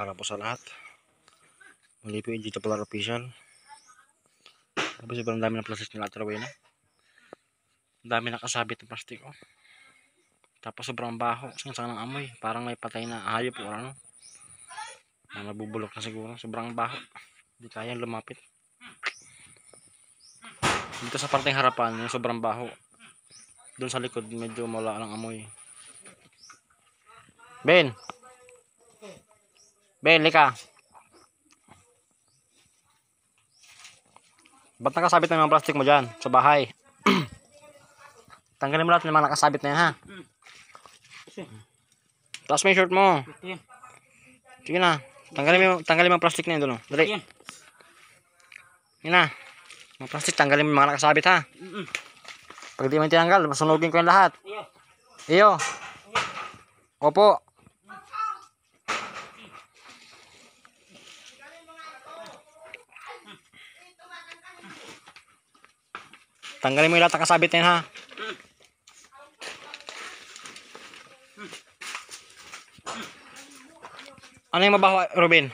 araw po sa lahat. Muli po yung Dito Polar Official. Tapos sobrang dami ng plastic nila at na. Dami nakasabit ng plastic oh. Tapos sobrang baho. Sang-sang ng amoy. Parang may patay na hayop o ano. Na nabubulok na siguro. Sobrang baho. Hindi kayang lumapit. Dito sa parteng harapan, yung sobrang baho. Doon sa likod, medyo mawala ng amoy. Ben! Ben, lika! Ba't nakasabit na yung mga plastic mo dyan sa bahay? Tanggalin mo lahat ng mga nakasabit na yan ha. Taas mo yung shirt mo. Sige na. Tanggalin mo yung plastic na yun doon. Dali. Sige na. Mga plastic, tanggalin mo yung mga nakasabit ha. Pag di mo yung tinanggal, masunugin ko yung lahat. Iyo. Opo. Tanggalin mo yung lahat nakasabit na yun ha. Ano yung mabaho, Robin?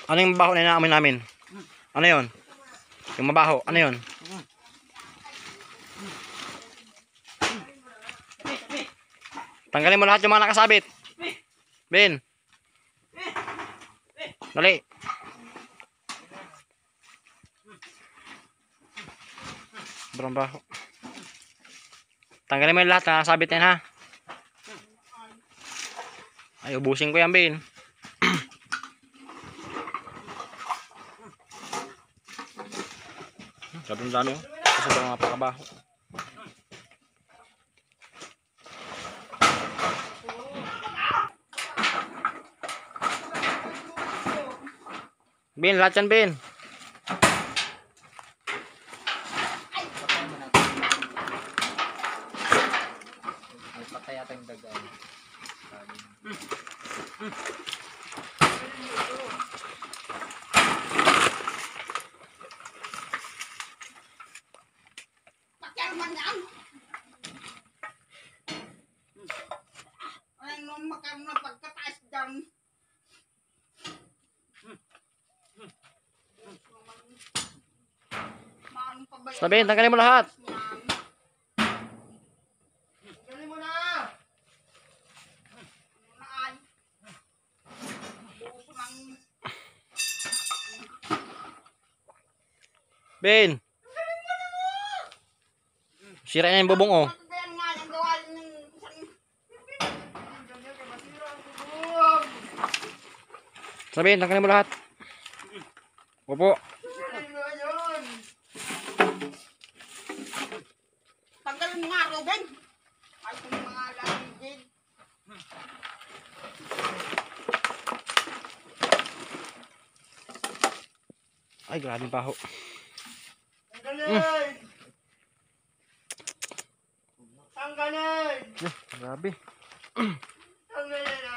Ano yung mabaho na inaamoy namin? Ano yun? Yung mabaho, ano yun? Tanggalin mo lahat yung mga nakasabit. Ben. Dali. Sobrang baho. Tanggalin mo yung lahat nakasabit na yun ha. Ay, ubusin ko yan, Ben. Sobrang dami. Sobrang napakabaho. Ben, lahat yan, Ben. Ay, patay yata yung daga. Sabihin, tanggalin mo lahat. Tanggalin mo na. Ben. Sira na yung bubong oh. Sabihin, tanggalin mo lahat. Opo. Tanggalin mo nga, Robin. Ay, kung mga lamigid. Ay, grabe yung baho. Tanggalin! Tanggalin! Grabe. Tanggalin na!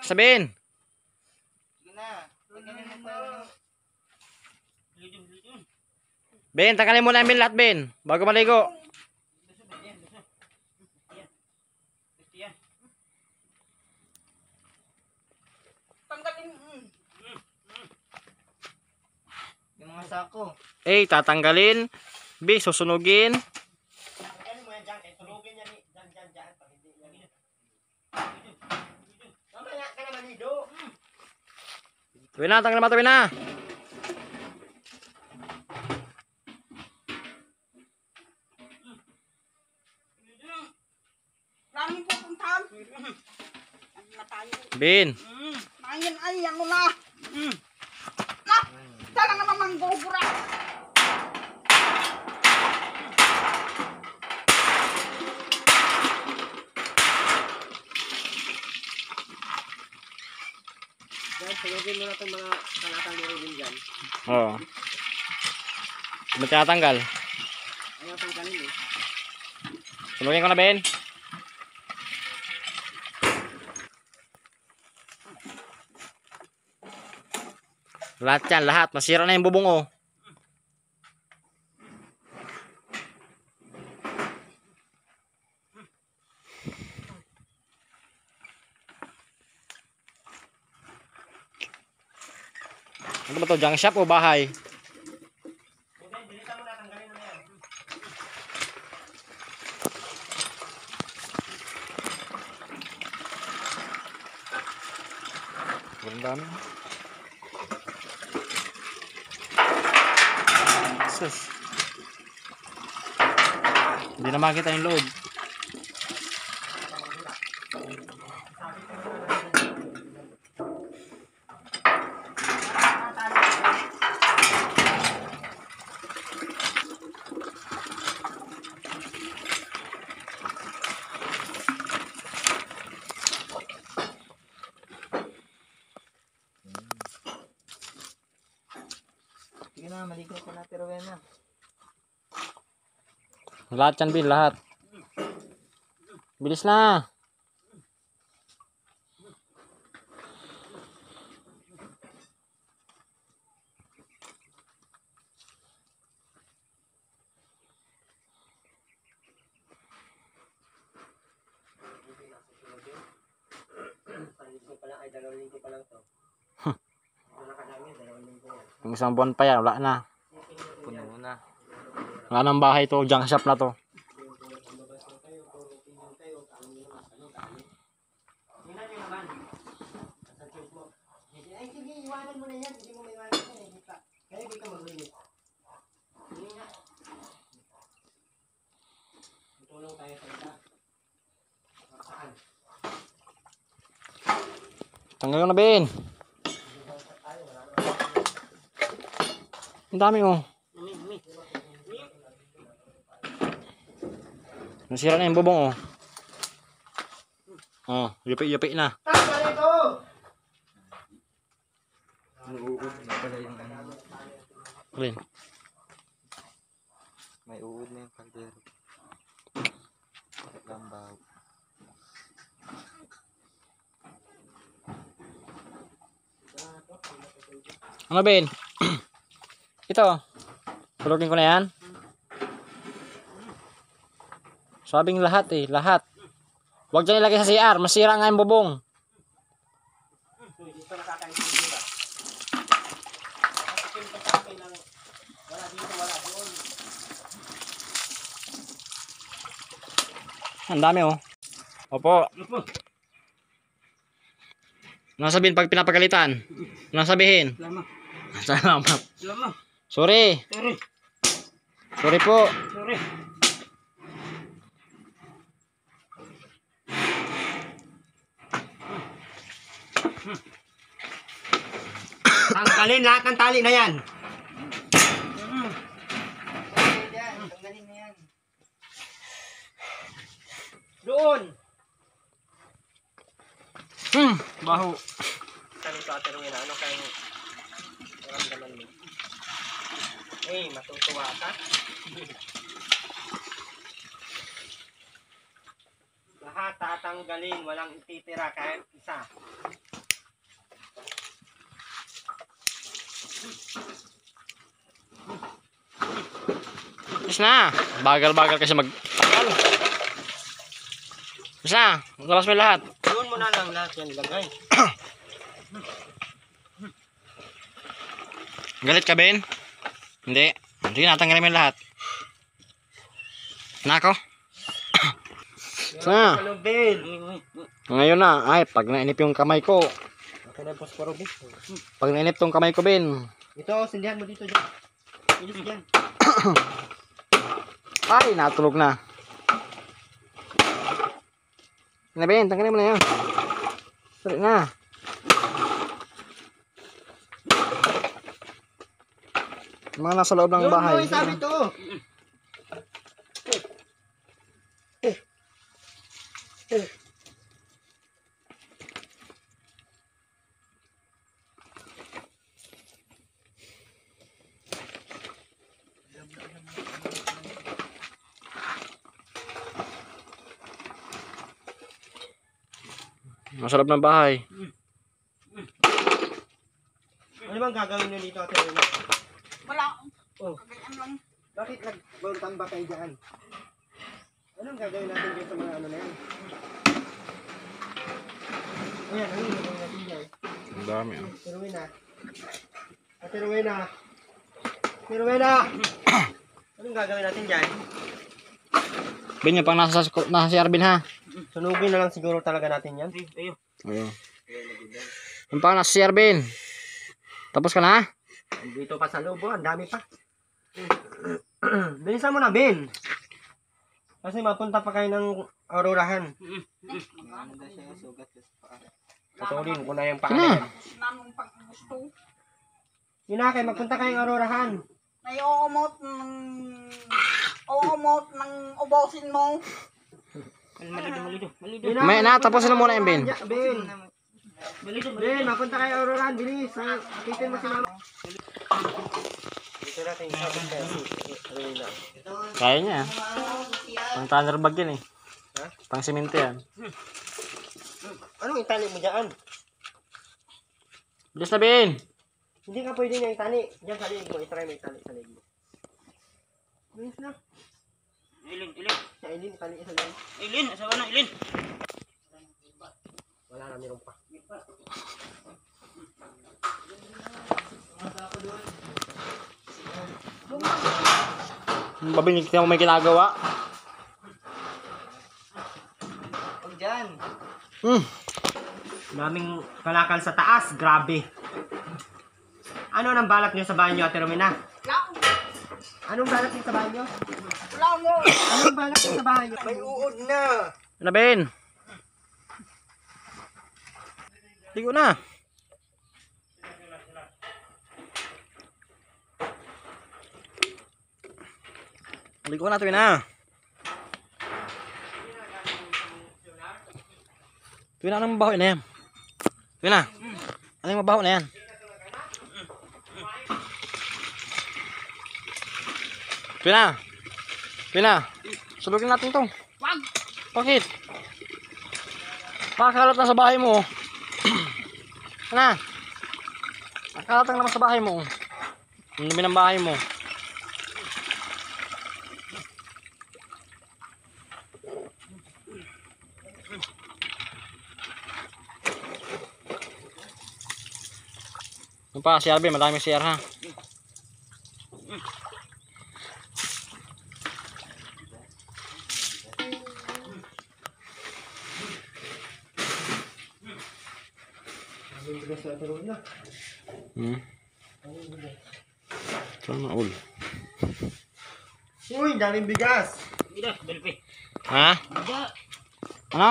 Sabihin. Sige na. Tanggalin mo. Ben, tanggalin mo namin lahat, Ben. Bago maligo. Tanggalin. Yung mga sako. A, tatanggalin. B, susunugin. Tanggalin mo yan dyan. Kaya tulugin yan. Dyan. Pag hindi yan. Mamaya ka naman, Ido. Tabi na, tanggalin mo, tabi na. Maraming pupuntahan. Ano na tayo? Ben. Mayan ay, ano na. Na! Sala naman manggugura. Yan, tulogin mo na itong mga kalatang nilogin dyan. Oo. Ano tinatanggal? Ayaw tanggalin eh. Sunugin ko na, Ben. Lahat yan, lahat. Masira na yung bubong oh. Ano ba to? Junk shop o bahay? Hindi, dilitan mo na, tanggalin mo na yan. Ang dami. Sus. Hindi na makita yung loob. Sige na, maligo ko na, pero na. Lahat yan, Bin. Lahat. Bilis na. Panlinggo pa lang, ay 2 linggo pa lang to. Ito nakadami, 2 linggo yan. Yung isang buwan pa yan. Wala na. Puno na. Wala nang bahay to. Junk shop na to. Tingnan nyo naman. Sa tube mo. Ay, sige, iwanan mo na yan. Hindi mo may iwanan yan. Kaya hindi ka maglinis. Hindi nga. Tutulong tayo sa isa. Saan? Tanggal na, Ben. Ang dami, oh. Nasira na yung bubong, oh. Oh, yupi-yupi na. Tama nito! Uud na pala yung ano. Alin? May uud na yung kaldero. Lambaw. Ano, Ben? Ito. Tulogin ko na yan. Sabing lahat eh. Lahat. Huwag dyan ilagay sa CR. Masira nga yung bubong. Dito nakakain sa dito. Kasi sa akin lang, wala dito, wala doon. Ang dami, oh. Opo. Ano sabihin pag pinapagalitan? Ano sabihin? Salamat. Salamat. Salamat. Sorry. Sorry. Sorry po. Sorry. Tanggalin lahat ng tali na yan. Tanggalin na yan. Doon. Baho. Tanong sa atin yun, ano kayong naramdaman mo? Eh, matutuwa ka? Lahat tatanggalin, walang ititira kahit isa. Tapos na. Bagal-bagal kasi mag... Tapos na. Labas mo yung lahat. Doon mo na lang lahat yan ilagay. Galit ka, Ben? Hindi. Hindi, natanggalin mo yung lahat. Nako. Sana. Ano, Ben? Ngayon na. Ay, pag nainip yung kamay ko. Ako na yung posporo, Ben. Pag nainip tong kamay ko, Ben. Ito, sindihan mo dito dyan. Ilis dyan. Ay, natulog na. Na, Ben, tanggalin mo na yan. Sorry na. Mga nasa loob ng Yun bahay. mo, isabi to. Nasa loob ng bahay. Ano bang gagawin nyo dito, Ate Rina? Wala. Oh, Ganyan lang. bakit nagbuntang ba kayo dyan? Anong gagawin natin dito sa mga ano na yan? Ayan, ano yung gagawin natin dyan? Ang dami, oh. Pero na. Ate Rowena. Ate Rowena. Anong gagawin natin dyan? Bin, yung pang nasa si Arvin ha. Sunugin na lang siguro talaga natin yan. Ayun. Yung pang nasa si Arvin. Tapos ka na? Dito pa sa loob, ang dami pa. Bilisan mo na, Ben. Kasi mapunta pa kayo ng Aurorahan. Ano daw siya yung sugat sa paa. Patuloyin ko na yung paa Ano? na yan. Nanong pag gusto. Yun na, kayo magpunta kayong Aurorahan. May uumot ng ubosin mo. Yun na, May na, magpunta tapos na kayo muna yung Ben. Aurorahan, Ben, mapunta kayo Aurorahan, bilis. Akitin mo si Mama. Dito natin, sabi ka. Kaya niya. Pang thunderbag yan eh. Ha? Pang simento yan. Anong itali mo dyan? Bilis na, Bin. Hindi ka pwede niya itali. Diyan sa liig mo, itry mo itali sa liig mo. Bilis na. Ilin. Sa ilin, itali sa liig. Ilin, asawa na, Ilin. Wala na, meron pa. Babinig ka mo may ginagawa. Huwag dyan. Hmm. Daming kalakal sa taas, grabe. Ano nang balak niyo sa bahay niyo, Ate Romina? Lang. Anong balak niyo sa bahay niyo? Lang mo. Anong balak niyo sa bahay niyo? May uod na. Ano, Ben? Ligo na. Ligo na, tuwi na. Tuwi na, anong mabaho na yan? Tuwi na. Anong mabaho na yan? Tuwi na. Tuwi na. Sulugin natin ito. Wag. Bakit? Makakalat na sa bahay mo. Ano? Nakakalat lang naman sa bahay mo. Ang dumi ng bahay mo. Yung pa, CR ba? Madaming CR ha. Ang bilis na, Ate Romina. Sana all. Uy, daming bigas. Bida, Belpe. Ha? Bida. Ano?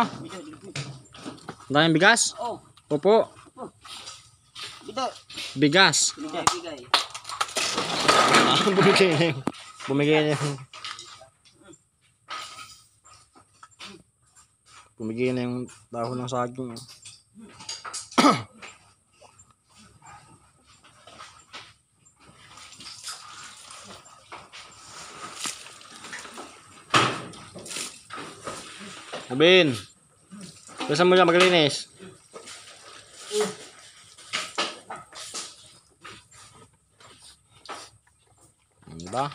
Ang daming bigas? Oh, Opo. bida. Bigas. Bida, bigay. Bumigay na yung. Bumigay na yung. Bumigay na yung dahon ng saging. Abin. Basta mo dyan maglinis. Diba?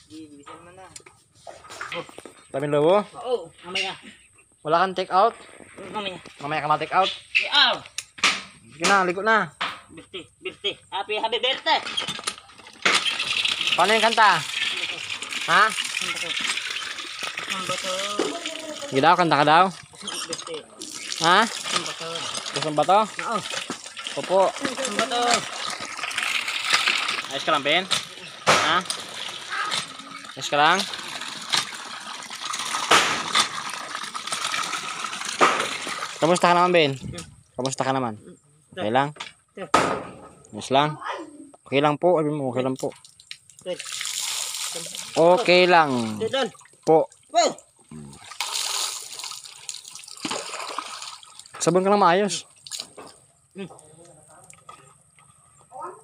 Bilisan mo na. Taming lobo? Oo, mamaya. Wala kang take out? Mamaya. Mamaya ka ma-take out? Yaw! Sige na, ligo na. Birthday. Happy birthday. Paano yung kanta? Ha? Ang bato. Sige daw, kanta ka daw. Birthday. Ha? Ang bato. Gusto ba to? Oo. Opo. Ang bato. Ayos ka lang, Ben? Ha? Ayos ka lang? Kamusta ka naman, Ben? Kamusta ka naman? Okay lang? Ayos lang? Okay lang po. Sabi mo, okay lang po. Okay lang Doon. po. Wow! Sabon ka lang maayos.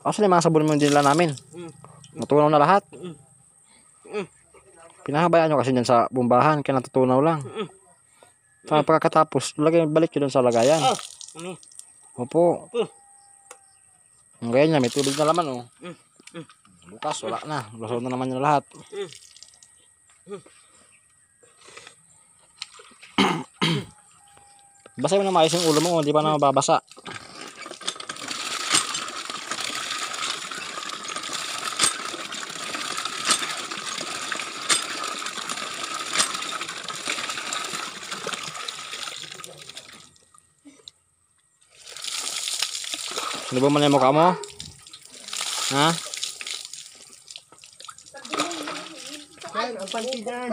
Actually, mga sabon mo din nila namin. Natunaw na lahat. Pinahabayaan nyo kasi dyan sa bumbahan. Kaya natutunaw lang. Sa pagkatapos, balik yun sa lagayan. Oh, mami. Opo. Oh. Ngayon niya, may tubig na laman, oh. Bukas, wala na. Lusod na naman yun lahat. Basa mo na maayos yung ulo mo, hindi pa na mababasa. Ano ba man yung mukha mo? Ha? Yan, ang panty dyan.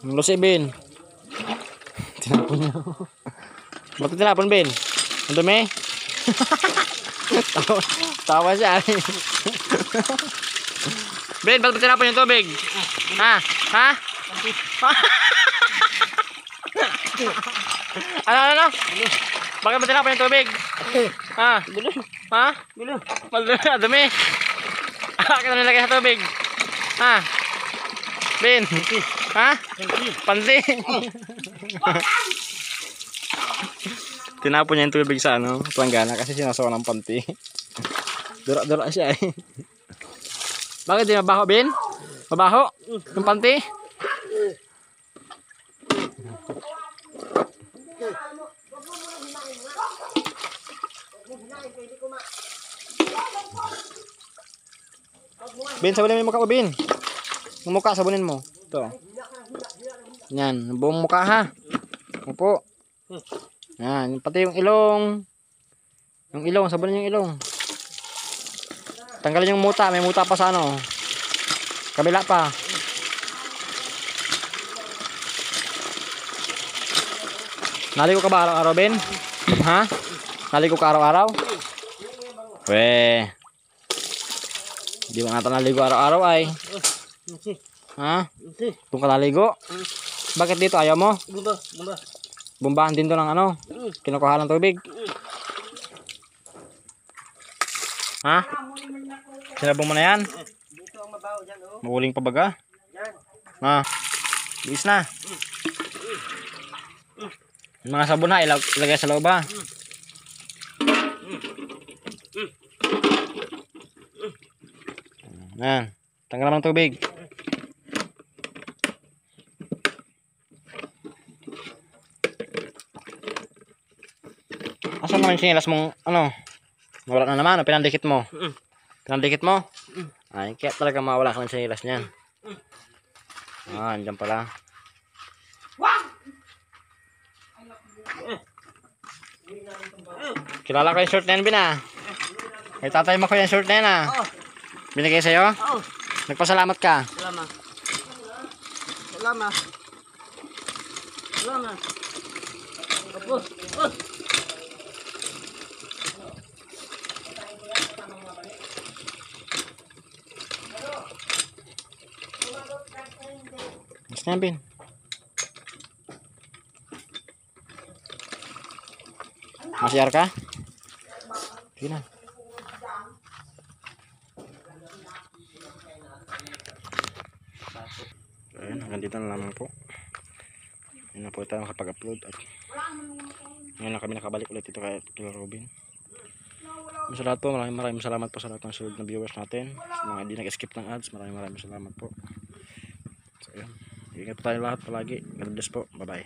Ano si Ben? Tinapon niya. Ba't tinapon, Ben? Ang dumi? Tawa siya. Ben, ba't tinapon yung tubig? Ha? Ha? Ano? Bakit ba tinapon yung tubig? Ha? Ha? Ang dumi. Bakit na nilagay sa tubig? Ha? Ben? Ha? Panti. Tinapon niya yung tubig sa planggana kasi sinasawa ng panti. Dura-dura siya eh. Bakit di mabaho, Ben? Mabaho? Yung panti? Ben, sabunin mo yung mukha mo, Ben. Yung mukha, sabunin mo. Ito. Yan, buong mukha ha. Opo. Yan, pati yung ilong. Yung ilong, sabunin yung ilong. Tanggalin yung muta, may muta pa sa kabila pa. Naligo ka ba araw-araw, Ben? Ha? Naligo ka araw-araw? Weh. Di mo nata naligo araw-araw ay. Ha? Doon ka naligo? Bakit dito ayaw mo? Bumbahan din to ng kinukuha ng tubig. Ha? Sinabong mo na yan? Dito ang mabaho dyan, oh. Maguling pa baga? Yan. Ha? Bilis na. Yung mga sabon ha, ilagay sa loob ha. Yan. Tanggal naman ng tubig. Asan naman yung sinilas mong nawala na naman, pinandikit mo. Pinandikit mo? Ay, kaya talaga mawala ka ng sinilas niyan. Andyan pala. Kilala ko yung short na yan, Bin ah. Kay tatay mo ko yung short na yan ah. Binigay sa'yo? Oo. Nagpasalamat ka? Salamat. Opo. Mas na yan, Bin. Masiyar ka? Sige na. Ayun, hanggang dito na lamang po. Ayun na po tayo makapag-upload at ngayon lang kami nakabalik ulit dito kay Robin. Sa lahat po, maraming salamat po sa lahat ng sunod na viewers natin. Sa mga hindi nag-skip ng ads, maraming salamat po. So ayun, ingat po tayo lahat palagi. God bless po. Bye bye.